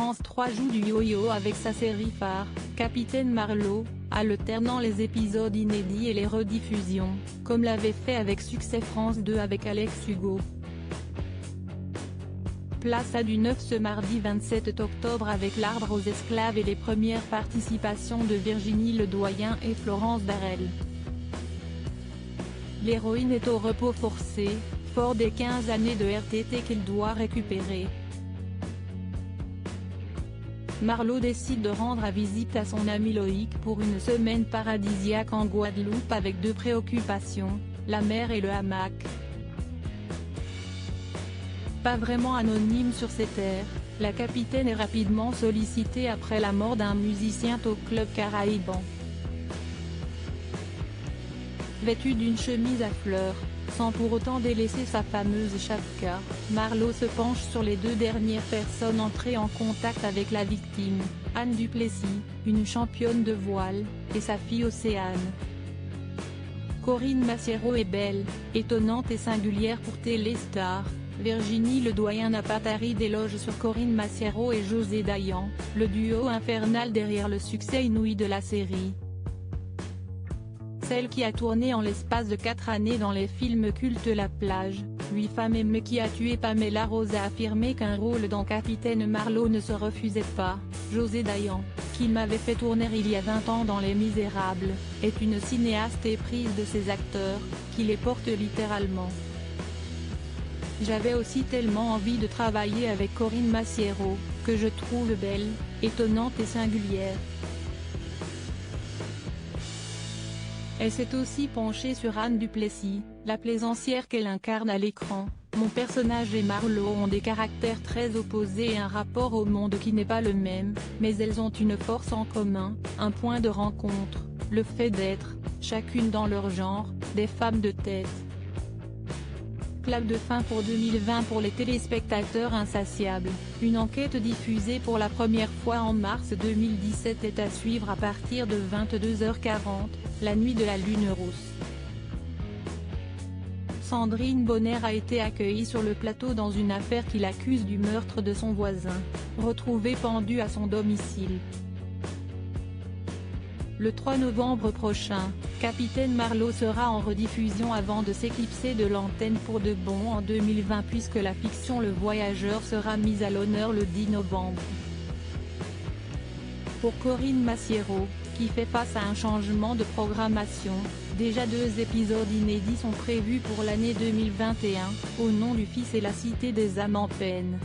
France 3 joue du yo-yo avec sa série phare, Capitaine Marlowe, alternant les épisodes inédits et les rediffusions, comme l'avait fait avec succès France 2 avec Alex Hugo. Place à du 9 ce mardi 27 octobre avec L'Arbre aux esclaves et les premières participations de Virginie Ledoyen et Florence Darel. L'héroïne est au repos forcé, fort des 15 années de RTT qu'elle doit récupérer. Marlowe décide de rendre visite à son ami Loïc pour une semaine paradisiaque en Guadeloupe avec deux préoccupations, la mer et le hamac. Pas vraiment anonyme sur ces terres, la capitaine est rapidement sollicitée après la mort d'un musicien au club caraïban. Vêtue d'une chemise à fleurs, sans pour autant délaisser sa fameuse chapka, Marlowe se penche sur les deux dernières personnes entrées en contact avec la victime, Anne Duplessis, une championne de voile, et sa fille Océane. Corinne Massiero est belle, étonnante et singulière pour Téléstar. Virginie Ledoyen n'a pas tari d'éloges sur Corinne Massiero et José Dayan, le duo infernal derrière le succès inouï de la série. Celle qui a tourné en l'espace de 4 années dans les films cultes La Plage, 8 femmes et mais qui a tué Pamela Rose a affirmé qu'un rôle dans Capitaine Marlowe ne se refusait pas. José Dayan, qui m'avait fait tourner il y a 20 ans dans Les Misérables, est une cinéaste éprise de ses acteurs, qui les porte littéralement. J'avais aussi tellement envie de travailler avec Corinne Massiero, que je trouve belle, étonnante et singulière. Elle s'est aussi penchée sur Anne Duplessis, la plaisancière qu'elle incarne à l'écran. Mon personnage et Marlowe ont des caractères très opposés et un rapport au monde qui n'est pas le même, mais elles ont une force en commun, un point de rencontre, le fait d'être, chacune dans leur genre, des femmes de tête. Clap de fin pour 2020 pour les téléspectateurs insatiables. Une enquête diffusée pour la première fois en mars 2017 est à suivre à partir de 22h40, la nuit de la lune rousse. Sandrine Bonner a été accueillie sur le plateau dans une affaire qui l'accuse du meurtre de son voisin, retrouvé pendu à son domicile. Le 3 novembre prochain, Capitaine Marlowe sera en rediffusion avant de s'éclipser de l'antenne pour de bon en 2020 puisque la fiction Le Voyageur sera mise à l'honneur le 10 novembre. Pour Corinne Massiero, qui fait face à un changement de programmation, déjà 2 épisodes inédits sont prévus pour l'année 2021, Au nom du Fils et La Cité des âmes en peine.